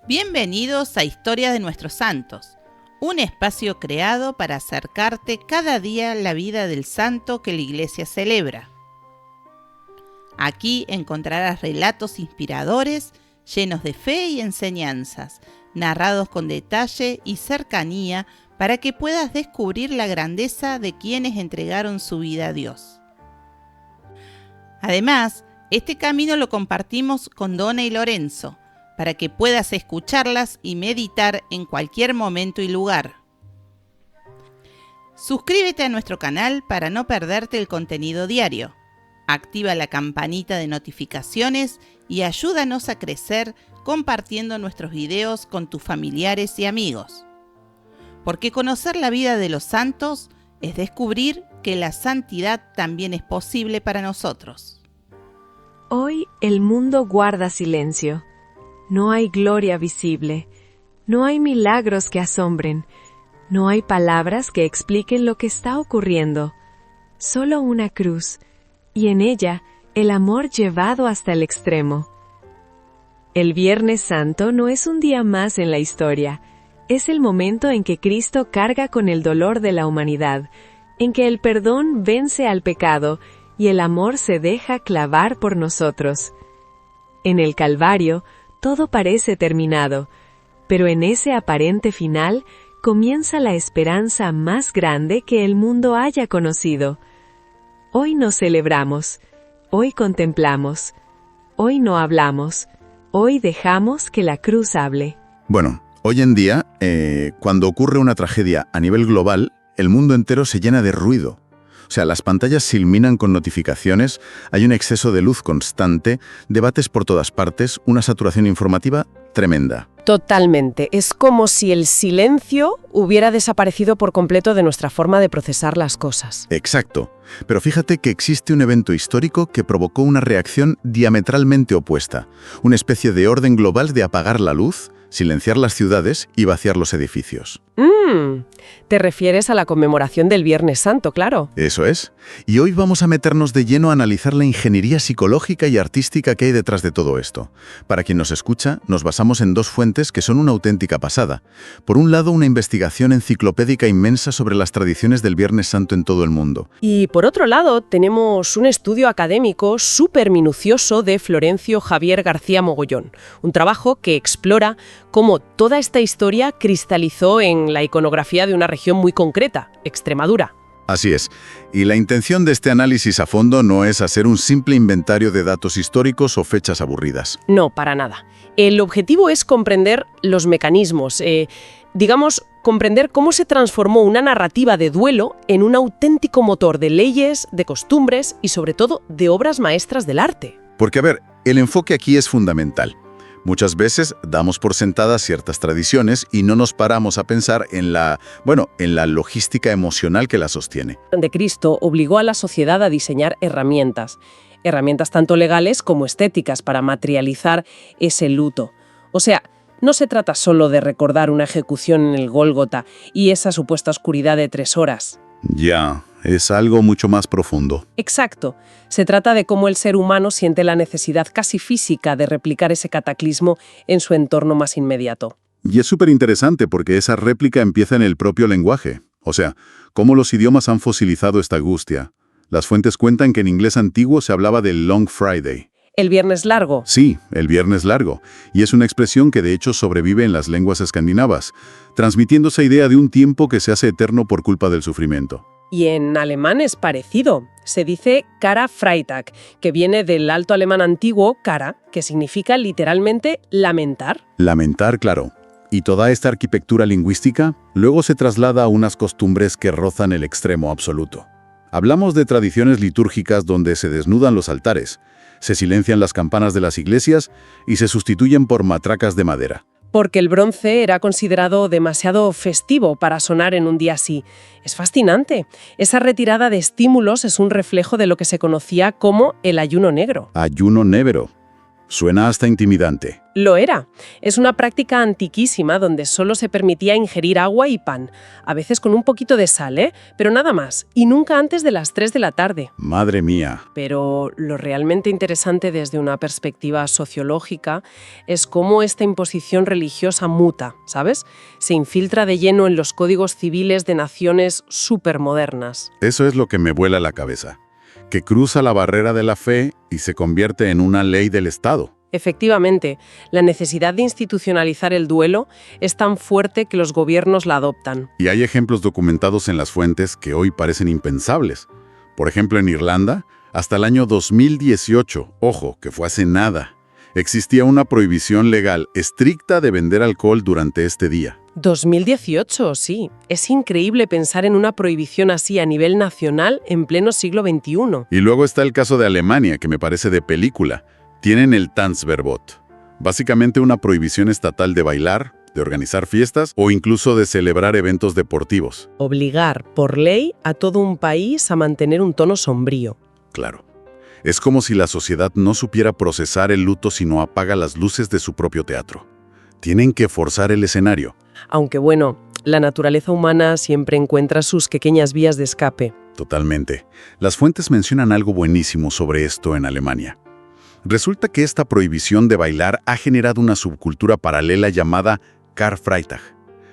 Bienvenidos a Historia de Nuestros Santos, un espacio creado para acercarte cada día la vida del santo que la Iglesia celebra. Aquí encontrarás relatos inspiradores, llenos de fe y enseñanzas, narrados con detalle y cercanía para que puedas descubrir la grandeza de quienes entregaron su vida a Dios. Además, este camino lo compartimos con Donna y Lorenzo, para que puedas escucharlas y meditar en cualquier momento y lugar. Suscríbete a nuestro canal para no perderte el contenido diario. Activa la campanita de notificaciones y ayúdanos a crecer compartiendo nuestros videos con tus familiares y amigos. Porque conocer la vida de los santos es descubrir que la santidad también es posible para nosotros. Hoy el mundo guarda silencio. No hay gloria visible, no hay milagros que asombren, no hay palabras que expliquen lo que está ocurriendo. Solo una cruz, y en ella el amor llevado hasta el extremo. El Viernes Santo no es un día más en la historia, es el momento en que Cristo carga con el dolor de la humanidad, en que el perdón vence al pecado y el amor se deja clavar por nosotros. En el Calvario, todo parece terminado, pero en ese aparente final comienza la esperanza más grande que el mundo haya conocido. Hoy nos celebramos, hoy contemplamos, hoy no hablamos, hoy dejamos que la cruz hable. Bueno, hoy en día, cuando ocurre una tragedia a nivel global, el mundo entero se llena de ruido. O sea, las pantallas se iluminan con notificaciones, hay un exceso de luz constante, debates por todas partes, una saturación informativa tremenda. Totalmente. Es como si el silencio hubiera desaparecido por completo de nuestra forma de procesar las cosas. Exacto. Pero fíjate que existe un evento histórico que provocó una reacción diametralmente opuesta, una especie de orden global de apagar la luz, silenciar las ciudades y vaciar los edificios. Te refieres a la conmemoración del Viernes Santo, claro. Eso es. Y hoy vamos a meternos de lleno a analizar la ingeniería psicológica y artística que hay detrás de todo esto. Para quien nos escucha, nos basamos en dos fuentes que son una auténtica pasada. Por un lado, una investigación enciclopédica inmensa sobre las tradiciones del Viernes Santo en todo el mundo. Y por otro lado, tenemos un estudio académico súper minucioso de Florencio Javier García Mogollón, un trabajo que explora cómo toda esta historia cristalizó en la iconografía de una región muy concreta, Extremadura. Así es. Y la intención de este análisis a fondo no es hacer un simple inventario de datos históricos o fechas aburridas. No, para nada. El objetivo es comprender los mecanismos, comprender cómo se transformó una narrativa de duelo en un auténtico motor de leyes, de costumbres y sobre todo de obras maestras del arte. Porque, a ver, el enfoque aquí es fundamental. Muchas veces damos por sentadas ciertas tradiciones y no nos paramos a pensar en la logística emocional que la sostiene. De Cristo obligó a la sociedad a diseñar herramientas tanto legales como estéticas para materializar ese luto. O sea, no se trata solo de recordar una ejecución en el Gólgota y esa supuesta oscuridad de 3 horas. Ya, es algo mucho más profundo. Exacto. Se trata de cómo el ser humano siente la necesidad casi física de replicar ese cataclismo en su entorno más inmediato. Y es súper interesante porque esa réplica empieza en el propio lenguaje. O sea, cómo los idiomas han fosilizado esta angustia. Las fuentes cuentan que en inglés antiguo se hablaba del Long Friday. ¿El Viernes Largo? Sí, el Viernes Largo. Y es una expresión que de hecho sobrevive en las lenguas escandinavas, transmitiendo esa idea de un tiempo que se hace eterno por culpa del sufrimiento. Y en alemán es parecido. Se dice Kara Freitag, que viene del alto alemán antiguo Kara, que significa literalmente lamentar. Lamentar, claro. Y toda esta arquitectura lingüística luego se traslada a unas costumbres que rozan el extremo absoluto. Hablamos de tradiciones litúrgicas donde se desnudan los altares, se silencian las campanas de las iglesias y se sustituyen por matracas de madera. Porque el bronce era considerado demasiado festivo para sonar en un día así. Es fascinante. Esa retirada de estímulos es un reflejo de lo que se conocía como el ayuno negro. Ayuno negro. Suena hasta intimidante. Lo era. Es una práctica antiquísima donde solo se permitía ingerir agua y pan, a veces con un poquito de sal, pero nada más, y nunca antes de las 3 de la tarde. Madre mía. Pero lo realmente interesante desde una perspectiva sociológica es cómo esta imposición religiosa muta, ¿sabes? Se infiltra de lleno en los códigos civiles de naciones supermodernas. Eso es lo que me vuela la cabeza. Que cruza la barrera de la fe y se convierte en una ley del Estado. Efectivamente, la necesidad de institucionalizar el duelo es tan fuerte que los gobiernos la adoptan. Y hay ejemplos documentados en las fuentes que hoy parecen impensables. Por ejemplo, en Irlanda, hasta el año 2018, ojo, que fue hace nada, existía una prohibición legal estricta de vender alcohol durante este día. 2018, sí. Es increíble pensar en una prohibición así a nivel nacional en pleno siglo XXI. Y luego está el caso de Alemania, que me parece de película. Tienen el Tanzverbot, básicamente una prohibición estatal de bailar, de organizar fiestas o incluso de celebrar eventos deportivos. Obligar, por ley, a todo un país a mantener un tono sombrío. Claro. Es como si la sociedad no supiera procesar el luto si no apaga las luces de su propio teatro. Tienen que forzar el escenario. Aunque bueno, la naturaleza humana siempre encuentra sus pequeñas vías de escape. Totalmente. Las fuentes mencionan algo buenísimo sobre esto en Alemania. Resulta que esta prohibición de bailar ha generado una subcultura paralela llamada Karfreitag,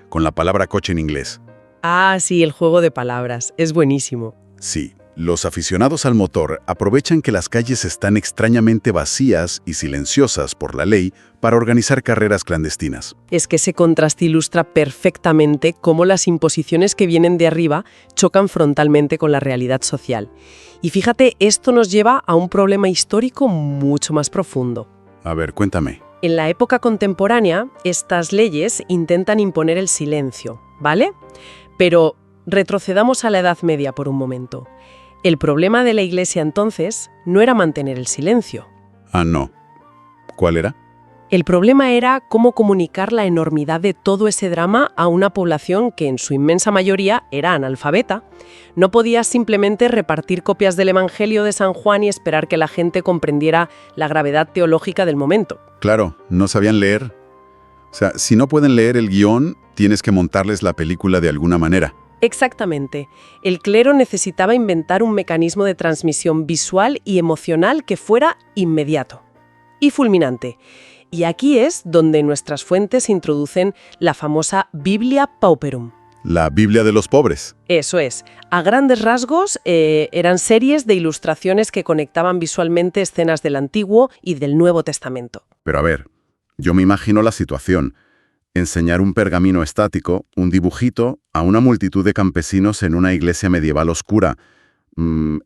con la palabra coche en inglés. Ah, sí, el juego de palabras. Es buenísimo. Sí, los aficionados al motor aprovechan que las calles están extrañamente vacías y silenciosas por la ley para organizar carreras clandestinas. Es que ese contraste ilustra perfectamente cómo las imposiciones que vienen de arriba chocan frontalmente con la realidad social. Y fíjate, esto nos lleva a un problema histórico mucho más profundo. A ver, cuéntame. En la época contemporánea, estas leyes intentan imponer el silencio, ¿vale? Pero retrocedamos a la Edad Media por un momento. El problema de la Iglesia entonces no era mantener el silencio. Ah, no. ¿Cuál era? El problema era cómo comunicar la enormidad de todo ese drama a una población que en su inmensa mayoría era analfabeta. No podías simplemente repartir copias del Evangelio de San Juan y esperar que la gente comprendiera la gravedad teológica del momento. Claro, no sabían leer. O sea, si no pueden leer el guión, tienes que montarles la película de alguna manera. Exactamente. El clero necesitaba inventar un mecanismo de transmisión visual y emocional que fuera inmediato y fulminante. Y aquí es donde nuestras fuentes introducen la famosa Biblia Pauperum. La Biblia de los pobres. Eso es. A grandes rasgos, eran series de ilustraciones que conectaban visualmente escenas del Antiguo y del Nuevo Testamento. Pero a ver, yo me imagino la situación. Enseñar un pergamino estático, un dibujito, a una multitud de campesinos en una iglesia medieval oscura.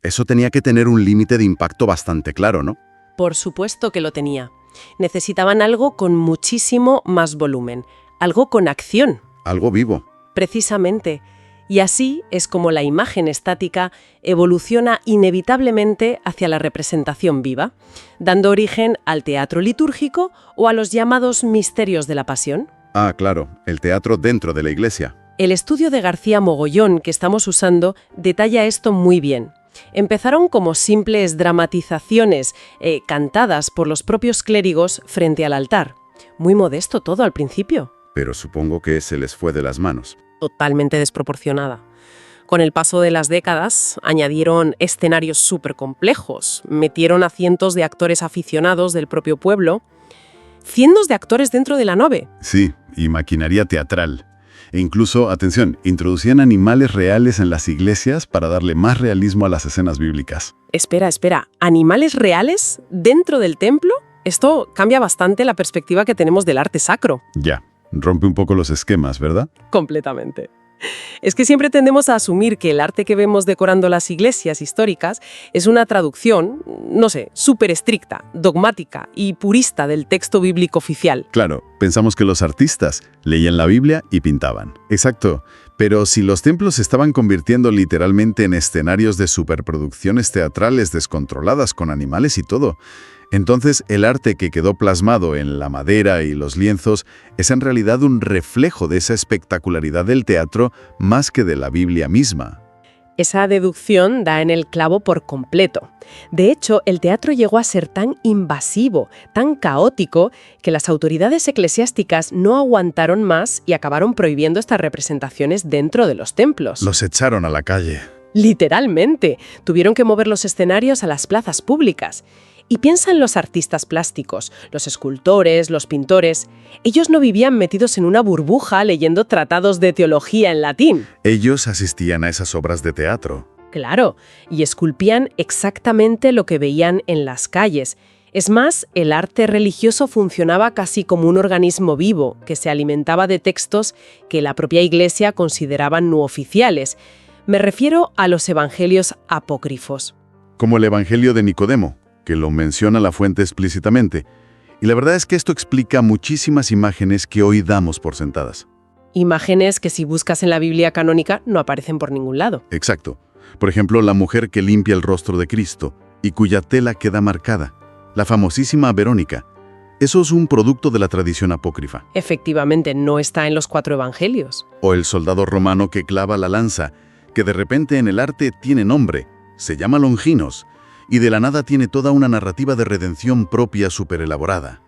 Eso tenía que tener un límite de impacto bastante claro, ¿no? Por supuesto que lo tenía. Necesitaban algo con muchísimo más volumen, algo con acción. Algo vivo. Precisamente. Y así es como la imagen estática evoluciona inevitablemente hacia la representación viva, dando origen al teatro litúrgico o a los llamados misterios de la pasión. Ah, claro, el teatro dentro de la iglesia. El estudio de García Mogollón que estamos usando detalla esto muy bien. Empezaron como simples dramatizaciones cantadas por los propios clérigos frente al altar. Muy modesto todo al principio. Pero supongo que se les fue de las manos. Totalmente desproporcionada. Con el paso de las décadas, añadieron escenarios súper complejos, metieron a cientos de actores aficionados del propio pueblo, cientos de actores dentro de la nave. Sí, y maquinaria teatral. E incluso, atención, introducían animales reales en las iglesias para darle más realismo a las escenas bíblicas. Espera, ¿animales reales dentro del templo? Esto cambia bastante la perspectiva que tenemos del arte sacro. Ya, rompe un poco los esquemas, ¿verdad? Completamente. Es que siempre tendemos a asumir que el arte que vemos decorando las iglesias históricas es una traducción, no sé, súper estricta, dogmática y purista del texto bíblico oficial. Claro, pensamos que los artistas leían la Biblia y pintaban. Exacto, pero si los templos se estaban convirtiendo literalmente en escenarios de superproducciones teatrales descontroladas con animales y todo, entonces el arte que quedó plasmado en la madera y los lienzos es en realidad un reflejo de esa espectacularidad del teatro más que de la Biblia misma. Esa deducción da en el clavo por completo. De hecho, el teatro llegó a ser tan invasivo, tan caótico, que las autoridades eclesiásticas no aguantaron más y acabaron prohibiendo estas representaciones dentro de los templos. Los echaron a la calle. Literalmente, tuvieron que mover los escenarios a las plazas públicas. Y piensa en los artistas plásticos, los escultores, los pintores. Ellos no vivían metidos en una burbuja leyendo tratados de teología en latín. Ellos asistían a esas obras de teatro. Claro, y esculpían exactamente lo que veían en las calles. Es más, el arte religioso funcionaba casi como un organismo vivo, que se alimentaba de textos que la propia Iglesia consideraba no oficiales. Me refiero a los evangelios apócrifos. Como el Evangelio de Nicodemo, que lo menciona la fuente explícitamente. Y la verdad es que esto explica muchísimas imágenes que hoy damos por sentadas. Imágenes que si buscas en la Biblia canónica no aparecen por ningún lado. Exacto. Por ejemplo, la mujer que limpia el rostro de Cristo y cuya tela queda marcada. La famosísima Verónica. Eso es un producto de la tradición apócrifa. Efectivamente, no está en los 4 evangelios. O el soldado romano que clava la lanza, que de repente en el arte tiene nombre, se llama Longinos, y de la nada tiene toda una narrativa de redención propia superelaborada.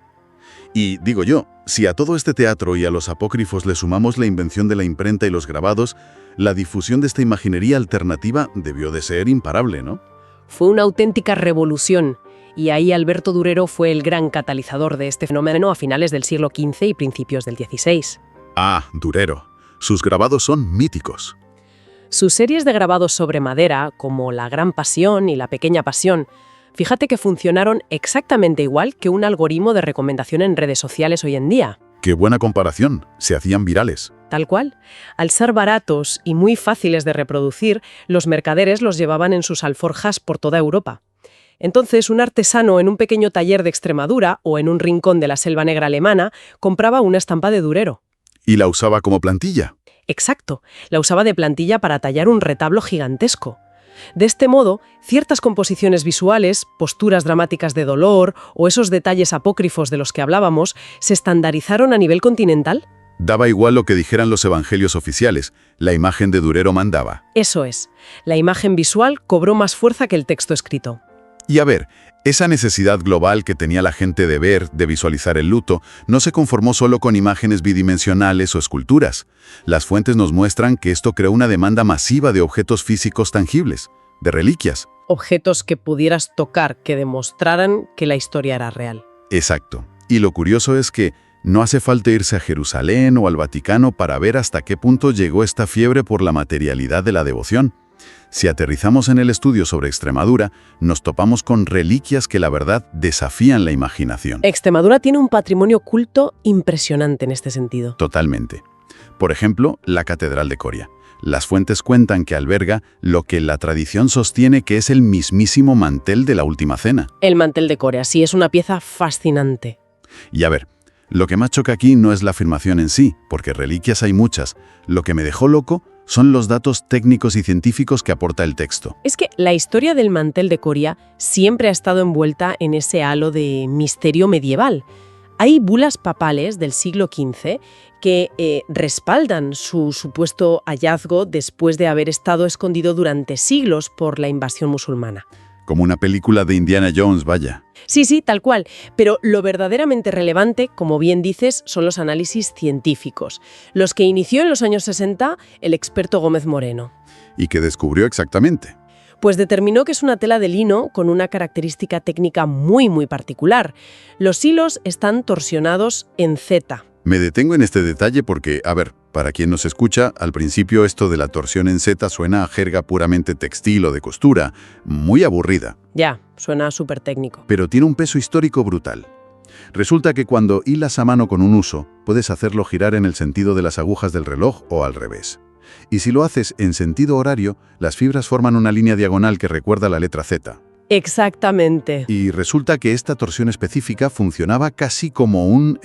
Y digo yo, si a todo este teatro y a los apócrifos le sumamos la invención de la imprenta y los grabados, la difusión de esta imaginería alternativa debió de ser imparable, ¿no? Fue una auténtica revolución, y ahí Alberto Durero fue el gran catalizador de este fenómeno a finales del siglo XV y principios del XVI. Ah, Durero. Sus grabados son míticos. Sus series de grabados sobre madera, como La Gran Pasión y La Pequeña Pasión, fíjate que funcionaron exactamente igual que un algoritmo de recomendación en redes sociales hoy en día. ¡Qué buena comparación! Se hacían virales. Tal cual. Al ser baratos y muy fáciles de reproducir, los mercaderes los llevaban en sus alforjas por toda Europa. Entonces, un artesano en un pequeño taller de Extremadura o en un rincón de la Selva Negra alemana compraba una estampa de Durero. Y la usaba como plantilla. Exacto, la usaba de plantilla para tallar un retablo gigantesco. De este modo, ciertas composiciones visuales, posturas dramáticas de dolor o esos detalles apócrifos de los que hablábamos, se estandarizaron a nivel continental. Daba igual lo que dijeran los evangelios oficiales, la imagen de Durero mandaba. Eso es, la imagen visual cobró más fuerza que el texto escrito. Y a ver, esa necesidad global que tenía la gente de ver, de visualizar el luto, no se conformó solo con imágenes bidimensionales o esculturas. Las fuentes nos muestran que esto creó una demanda masiva de objetos físicos tangibles, de reliquias. Objetos que pudieras tocar, que demostraran que la historia era real. Exacto. Y lo curioso es que no hace falta irse a Jerusalén o al Vaticano para ver hasta qué punto llegó esta fiebre por la materialidad de la devoción. Si aterrizamos en el estudio sobre Extremadura, nos topamos con reliquias que la verdad desafían la imaginación. Extremadura tiene un patrimonio culto impresionante en este sentido. Totalmente. Por ejemplo, la Catedral de Coria. Las fuentes cuentan que alberga lo que la tradición sostiene que es el mismísimo mantel de la Última Cena. El mantel de Coria, sí, es una pieza fascinante. Y a ver, lo que más choca aquí no es la afirmación en sí, porque reliquias hay muchas. Lo que me dejó loco son los datos técnicos y científicos que aporta el texto. Es que la historia del mantel de Coria siempre ha estado envuelta en ese halo de misterio medieval. Hay bulas papales del siglo XV que respaldan su supuesto hallazgo después de haber estado escondido durante siglos por la invasión musulmana. Como una película de Indiana Jones, vaya. Sí, tal cual. Pero lo verdaderamente relevante, como bien dices, son los análisis científicos, los que inició en los años 60 el experto Gómez Moreno. ¿Y qué descubrió exactamente? Pues determinó que es una tela de lino con una característica técnica muy particular. Los hilos están torsionados en Z. Me detengo en este detalle porque, a ver, para quien nos escucha, al principio esto de la torsión en Z suena a jerga puramente textil o de costura, muy aburrida. Ya, suena súper técnico. Pero tiene un peso histórico brutal. Resulta que cuando hilas a mano con un uso, puedes hacerlo girar en el sentido de las agujas del reloj o al revés. Y si lo haces en sentido horario, las fibras forman una línea diagonal que recuerda la letra Z. Exactamente. Y resulta que esta torsión específica funcionaba casi como un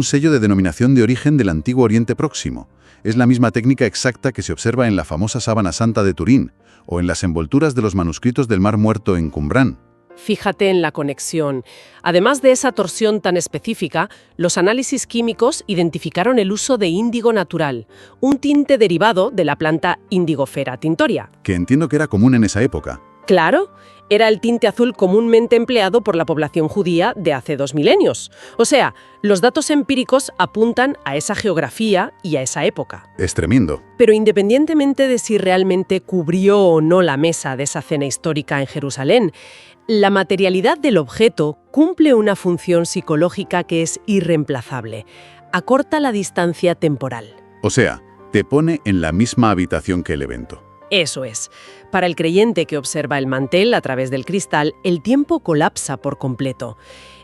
sello de denominación de origen del antiguo Oriente Próximo. Es la misma técnica exacta que se observa en la famosa Sábana Santa de Turín o en las envolturas de los manuscritos del Mar Muerto en Qumrán. Fíjate en la conexión. Además de esa torsión tan específica, los análisis químicos identificaron el uso de índigo natural, un tinte derivado de la planta Indigofera tintoria. Que entiendo que era común en esa época. Claro, era el tinte azul comúnmente empleado por la población judía de hace 2 milenios. O sea, los datos empíricos apuntan a esa geografía y a esa época. Es tremendo. Pero independientemente de si realmente cubrió o no la mesa de esa cena histórica en Jerusalén, la materialidad del objeto cumple una función psicológica que es irreemplazable. Acorta la distancia temporal. O sea, te pone en la misma habitación que el evento. Eso es. Para el creyente que observa el mantel a través del cristal, el tiempo colapsa por completo.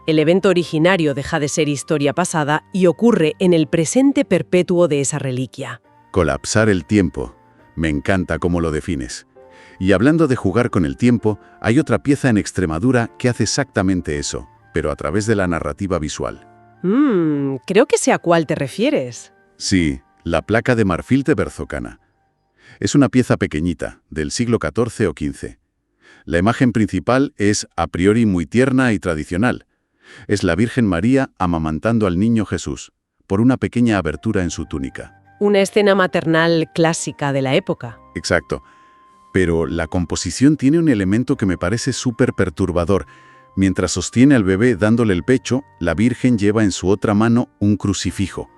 El evento originario deja de ser historia pasada y ocurre en el presente perpetuo de esa reliquia. Colapsar el tiempo. Me encanta cómo lo defines. Y hablando de jugar con el tiempo, hay otra pieza en Extremadura que hace exactamente eso, pero a través de la narrativa visual. Creo que sé a cuál te refieres. Sí, la placa de marfil de Berzocana. Es una pieza pequeñita, del siglo XIV o XV. La imagen principal es, a priori, muy tierna y tradicional. Es la Virgen María amamantando al niño Jesús, por una pequeña abertura en su túnica. Una escena maternal clásica de la época. Exacto. Pero la composición tiene un elemento que me parece súper perturbador. Mientras sostiene al bebé dándole el pecho, la Virgen lleva en su otra mano un crucifijo,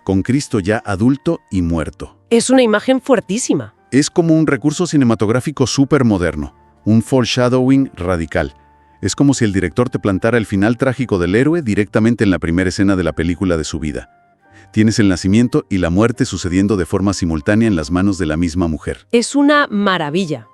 con Cristo ya adulto y muerto. Es una imagen fuertísima. Es como un recurso cinematográfico súper moderno, un foreshadowing radical. Es como si el director te plantara el final trágico del héroe directamente en la primera escena de la película de su vida. Tienes el nacimiento y la muerte sucediendo de forma simultánea en las manos de la misma mujer. Es una maravilla.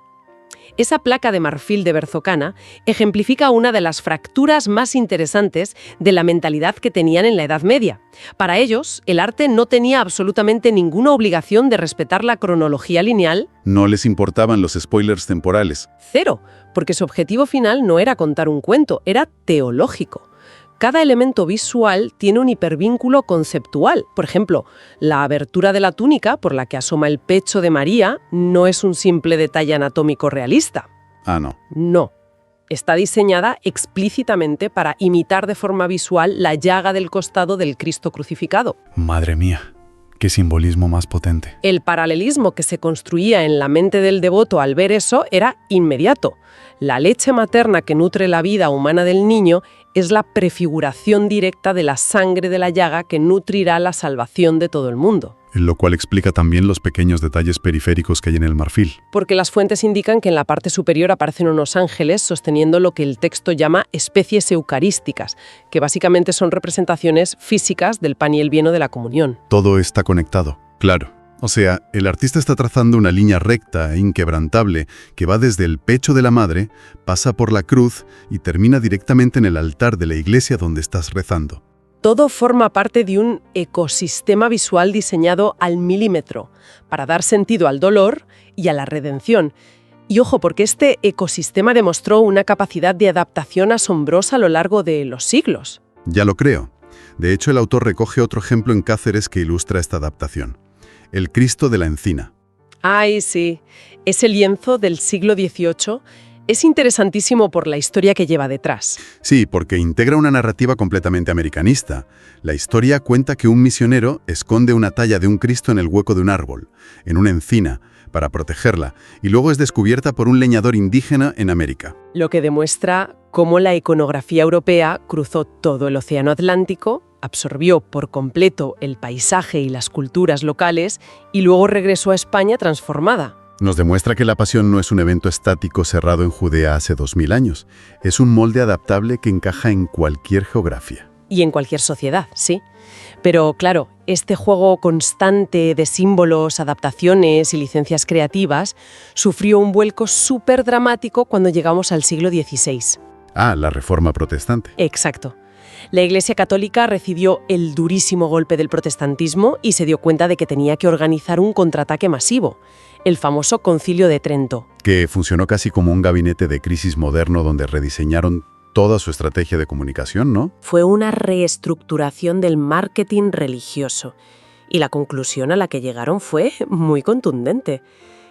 Esa placa de marfil de Berzocana ejemplifica una de las fracturas más interesantes de la mentalidad que tenían en la Edad Media. Para ellos, el arte no tenía absolutamente ninguna obligación de respetar la cronología lineal. No les importaban los spoilers temporales. Cero, porque su objetivo final no era contar un cuento, era teológico. Cada elemento visual tiene un hipervínculo conceptual. Por ejemplo, la abertura de la túnica por la que asoma el pecho de María no es un simple detalle anatómico realista. Ah, no. No. Está diseñada explícitamente para imitar de forma visual la llaga del costado del Cristo crucificado. Madre mía, qué simbolismo más potente. El paralelismo que se construía en la mente del devoto al ver eso era inmediato. La leche materna que nutre la vida humana del niño es la prefiguración directa de la sangre de la llaga que nutrirá la salvación de todo el mundo. Lo cual explica también los pequeños detalles periféricos que hay en el marfil. Porque las fuentes indican que en la parte superior aparecen unos ángeles sosteniendo lo que el texto llama especies eucarísticas, que básicamente son representaciones físicas del pan y el vino de la comunión. Todo está conectado, claro. O sea, el artista está trazando una línea recta e inquebrantable que va desde el pecho de la madre, pasa por la cruz y termina directamente en el altar de la iglesia donde estás rezando. Todo forma parte de un ecosistema visual diseñado al milímetro, para dar sentido al dolor y a la redención. Y ojo, porque este ecosistema demostró una capacidad de adaptación asombrosa a lo largo de los siglos. Ya lo creo. De hecho, el autor recoge otro ejemplo en Cáceres que ilustra esta adaptación. El Cristo de la Encina. Ay, sí. Ese lienzo del siglo XVIII es interesantísimo por la historia que lleva detrás. Sí, porque integra una narrativa completamente americanista. La historia cuenta que un misionero esconde una talla de un Cristo en el hueco de un árbol, en una encina, para protegerla, y luego es descubierta por un leñador indígena en América. Lo que demuestra cómo la iconografía europea cruzó todo el océano Atlántico, absorbió por completo el paisaje y las culturas locales y luego regresó a España transformada. Nos demuestra que la pasión no es un evento estático cerrado en Judea hace 2000 años. Es un molde adaptable que encaja en cualquier geografía. Y en cualquier sociedad, sí. Pero claro, este juego constante de símbolos, adaptaciones y licencias creativas sufrió un vuelco súper dramático cuando llegamos al siglo XVI. Ah, la Reforma Protestante. Exacto. La Iglesia Católica recibió el durísimo golpe del protestantismo y se dio cuenta de que tenía que organizar un contraataque masivo, el famoso Concilio de Trento. Que funcionó casi como un gabinete de crisis moderno donde rediseñaron toda su estrategia de comunicación, ¿no? Fue una reestructuración del marketing religioso. Y la conclusión a la que llegaron fue muy contundente.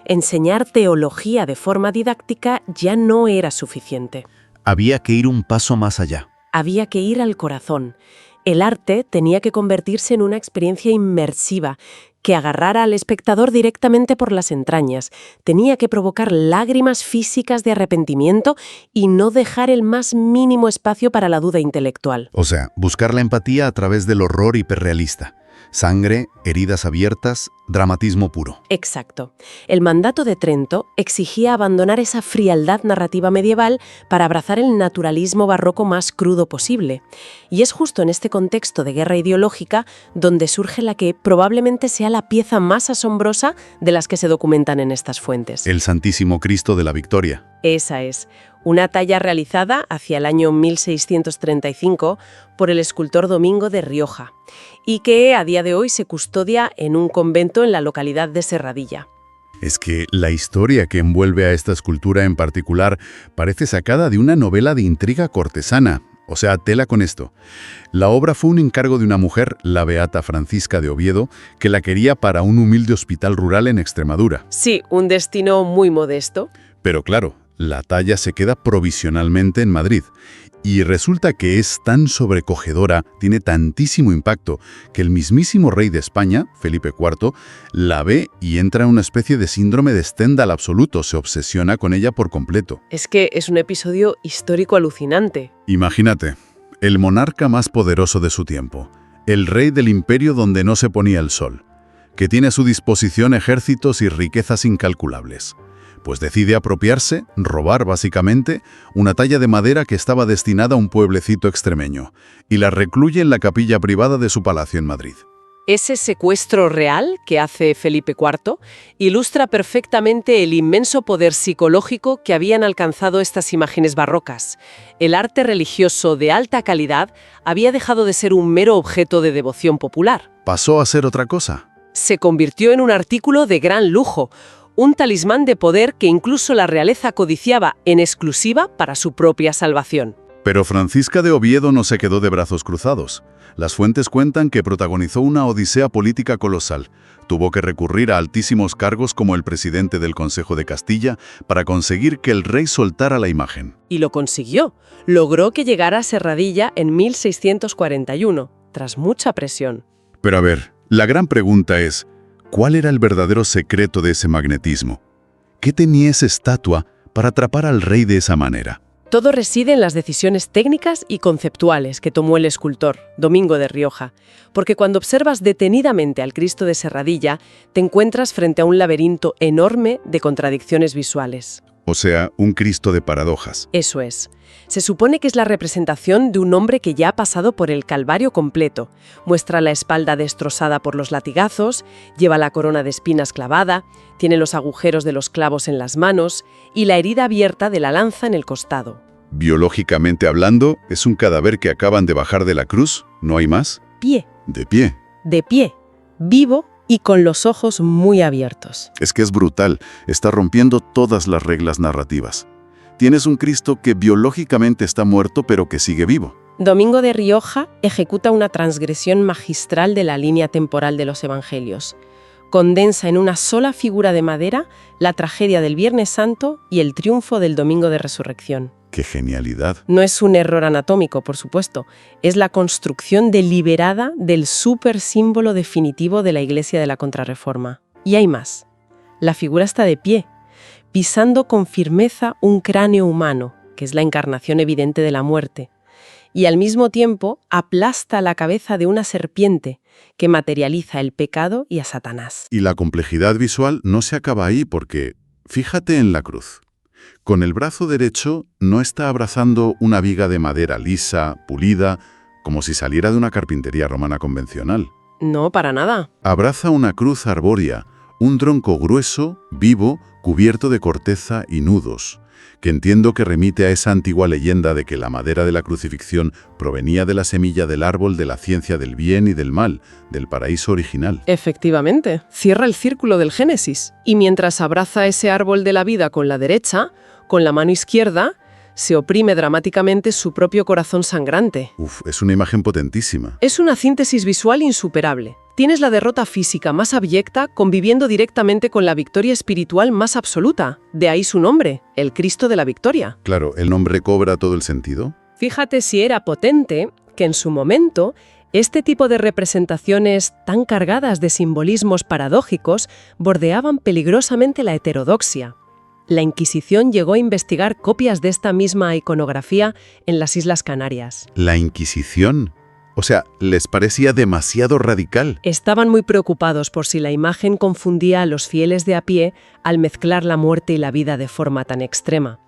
Enseñar teología de forma didáctica ya no era suficiente. Había que ir un paso más allá. Había que ir al corazón. El arte tenía que convertirse en una experiencia inmersiva, que agarrara al espectador directamente por las entrañas. Tenía que provocar lágrimas físicas de arrepentimiento y no dejar el más mínimo espacio para la duda intelectual. O sea, buscar la empatía a través del horror hiperrealista. Sangre, heridas abiertas, dramatismo puro. Exacto. El Mandato de Trento exigía abandonar esa frialdad narrativa medieval para abrazar el naturalismo barroco más crudo posible. Y es justo en este contexto de guerra ideológica donde surge la que probablemente sea la pieza más asombrosa de las que se documentan en estas fuentes. El Santísimo Cristo de la Victoria. Esa es, una talla realizada hacia el año 1635 por el escultor Domingo de Rioja y que a día de hoy se custodia en un convento en la localidad de Serradilla. Es que la historia que envuelve a esta escultura en particular parece sacada de una novela de intriga cortesana. O sea, tela con esto. La obra fue un encargo de una mujer, la beata Francisca de Oviedo, que la quería para un humilde hospital rural en Extremadura. Sí, un destino muy modesto. Pero claro, la talla se queda provisionalmente en Madrid. Y resulta que es tan sobrecogedora, tiene tantísimo impacto, que el mismísimo rey de España, Felipe IV, la ve y entra en una especie de síndrome de Stendhal absoluto, se obsesiona con ella por completo. Es que es un episodio histórico alucinante. Imagínate, el monarca más poderoso de su tiempo, el rey del imperio donde no se ponía el sol, que tiene a su disposición ejércitos y riquezas incalculables. Pues decide apropiarse, robar básicamente, una talla de madera que estaba destinada a un pueblecito extremeño, y la recluye en la capilla privada de su palacio en Madrid. Ese secuestro real que hace Felipe IV ilustra perfectamente el inmenso poder psicológico que habían alcanzado estas imágenes barrocas. El arte religioso de alta calidad había dejado de ser un mero objeto de devoción popular. Pasó a ser otra cosa. Se convirtió en un artículo de gran lujo, un talismán de poder que incluso la realeza codiciaba en exclusiva para su propia salvación. Pero Francisca de Oviedo no se quedó de brazos cruzados. Las fuentes cuentan que protagonizó una odisea política colosal. Tuvo que recurrir a altísimos cargos como el presidente del Consejo de Castilla para conseguir que el rey soltara la imagen. Y lo consiguió. Logró que llegara a Serradilla en 1641, tras mucha presión. Pero a ver, la gran pregunta es, ¿cuál era el verdadero secreto de ese magnetismo? ¿Qué tenía esa estatua para atrapar al rey de esa manera? Todo reside en las decisiones técnicas y conceptuales que tomó el escultor, Domingo de Rioja, porque cuando observas detenidamente al Cristo de Serradilla, te encuentras frente a un laberinto enorme de contradicciones visuales. O sea, un Cristo de paradojas. Eso es. Se supone que es la representación de un hombre que ya ha pasado por el Calvario completo. Muestra la espalda destrozada por los latigazos, lleva la corona de espinas clavada, tiene los agujeros de los clavos en las manos y la herida abierta de la lanza en el costado. Biológicamente hablando, es un cadáver que acaban de bajar de la cruz, ¿no hay más? Pie. De pie. De pie. Vivo y con los ojos muy abiertos. Es que es brutal, está rompiendo todas las reglas narrativas. Tienes un Cristo que biológicamente está muerto pero que sigue vivo. Domingo de Rioja ejecuta una transgresión magistral de la línea temporal de los evangelios. Condensa en una sola figura de madera la tragedia del Viernes Santo y el triunfo del Domingo de Resurrección. ¡Qué genialidad! No es un error anatómico, por supuesto. Es la construcción deliberada del supersímbolo definitivo de la Iglesia de la Contrarreforma. Y hay más. La figura está de pie, pisando con firmeza un cráneo humano, que es la encarnación evidente de la muerte, y al mismo tiempo aplasta la cabeza de una serpiente que materializa el pecado y a Satanás. Y la complejidad visual no se acaba ahí porque, fíjate en la cruz. Con el brazo derecho no está abrazando una viga de madera lisa, pulida, como si saliera de una carpintería romana convencional. No, para nada. Abraza una cruz arbórea, un tronco grueso, vivo, cubierto de corteza y nudos, que entiendo que remite a esa antigua leyenda de que la madera de la crucifixión provenía de la semilla del árbol de la ciencia del bien y del mal, del paraíso original. Efectivamente, cierra el círculo del Génesis. Y mientras abraza ese árbol de la vida con la derecha, con la mano izquierda, se oprime dramáticamente su propio corazón sangrante. Es una imagen potentísima. Es una síntesis visual insuperable. Tienes la derrota física más abyecta conviviendo directamente con la victoria espiritual más absoluta. De ahí su nombre, el Cristo de la Victoria. Claro, el nombre cobra todo el sentido. Fíjate si era potente que en su momento este tipo de representaciones tan cargadas de simbolismos paradójicos bordeaban peligrosamente la heterodoxia. La Inquisición llegó a investigar copias de esta misma iconografía en las Islas Canarias. ¿La Inquisición? O sea, les parecía demasiado radical. Estaban muy preocupados por si la imagen confundía a los fieles de a pie al mezclar la muerte y la vida de forma tan extrema.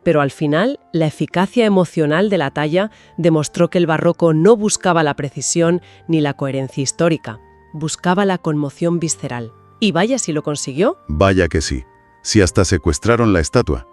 Pero al final, la eficacia emocional de la talla demostró que el barroco no buscaba la precisión ni la coherencia histórica, buscaba la conmoción visceral. Y vaya si lo consiguió. Vaya que sí, si hasta secuestraron la estatua.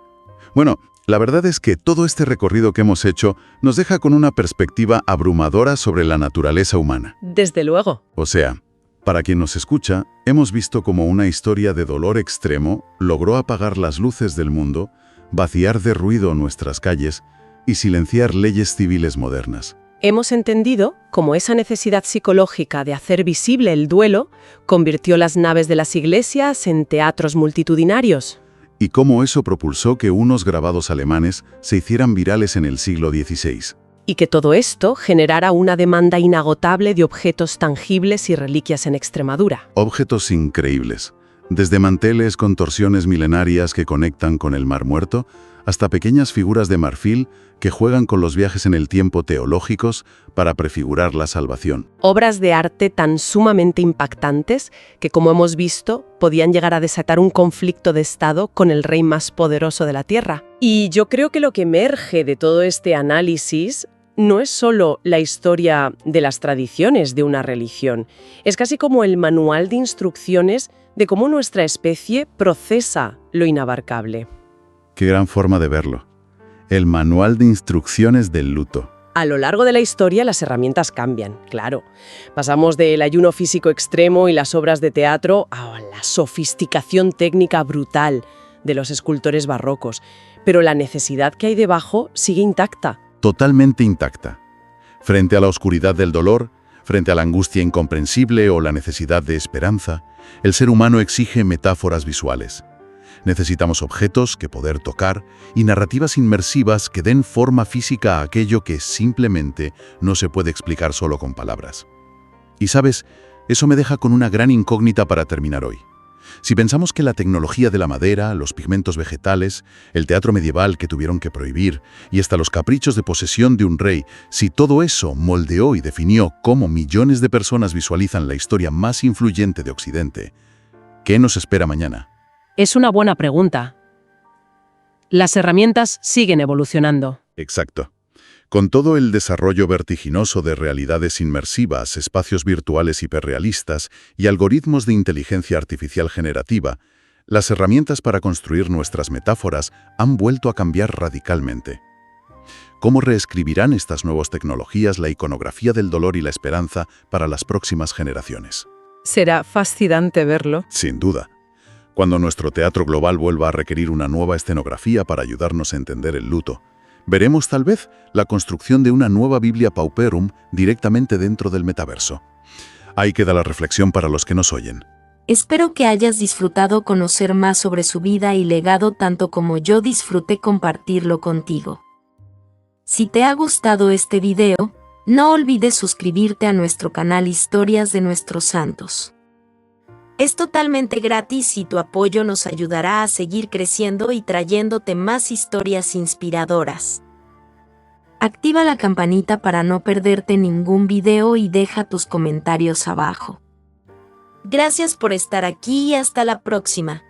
Bueno, la verdad es que todo este recorrido que hemos hecho nos deja con una perspectiva abrumadora sobre la naturaleza humana. Desde luego. O sea, para quien nos escucha, hemos visto cómo una historia de dolor extremo logró apagar las luces del mundo, vaciar de ruido nuestras calles y silenciar leyes civiles modernas. Hemos entendido cómo esa necesidad psicológica de hacer visible el duelo convirtió las naves de las iglesias en teatros multitudinarios. Y cómo eso propulsó que unos grabados alemanes se hicieran virales en el siglo XVI. Y que todo esto generara una demanda inagotable de objetos tangibles y reliquias en Extremadura. Objetos increíbles, desde manteles con torsiones milenarias que conectan con el Mar Muerto, hasta pequeñas figuras de marfil que juegan con los viajes en el tiempo teológicos para prefigurar la salvación. Obras de arte tan sumamente impactantes que, como hemos visto, podían llegar a desatar un conflicto de Estado con el rey más poderoso de la Tierra. Y yo creo que lo que emerge de todo este análisis no es solo la historia de las tradiciones de una religión, es casi como el manual de instrucciones de cómo nuestra especie procesa lo inabarcable. Qué gran forma de verlo. El manual de instrucciones del luto. A lo largo de la historia las herramientas cambian, claro. Pasamos del ayuno físico extremo y las obras de teatro a la sofisticación técnica brutal de los escultores barrocos, pero la necesidad que hay debajo sigue intacta. Totalmente intacta. Frente a la oscuridad del dolor, frente a la angustia incomprensible o la necesidad de esperanza, el ser humano exige metáforas visuales. Necesitamos objetos que poder tocar y narrativas inmersivas que den forma física a aquello que simplemente no se puede explicar solo con palabras. Y sabes, eso me deja con una gran incógnita para terminar hoy. Si pensamos que la tecnología de la madera, los pigmentos vegetales, el teatro medieval que tuvieron que prohibir y hasta los caprichos de posesión de un rey, si todo eso moldeó y definió cómo millones de personas visualizan la historia más influyente de Occidente, ¿qué nos espera mañana? Es una buena pregunta. Las herramientas siguen evolucionando. Exacto. Con todo el desarrollo vertiginoso de realidades inmersivas, espacios virtuales hiperrealistas y algoritmos de inteligencia artificial generativa, las herramientas para construir nuestras metáforas han vuelto a cambiar radicalmente. ¿Cómo reescribirán estas nuevas tecnologías la iconografía del dolor y la esperanza para las próximas generaciones? Será fascinante verlo. Sin duda. Cuando nuestro teatro global vuelva a requerir una nueva escenografía para ayudarnos a entender el luto, veremos tal vez la construcción de una nueva Biblia Pauperum directamente dentro del metaverso. Ahí queda la reflexión para los que nos oyen. Espero que hayas disfrutado conocer más sobre su vida y legado tanto como yo disfruté compartirlo contigo. Si te ha gustado este video, no olvides suscribirte a nuestro canal Historias de Nuestros Santos. Es totalmente gratis y tu apoyo nos ayudará a seguir creciendo y trayéndote más historias inspiradoras. Activa la campanita para no perderte ningún video y deja tus comentarios abajo. Gracias por estar aquí y hasta la próxima.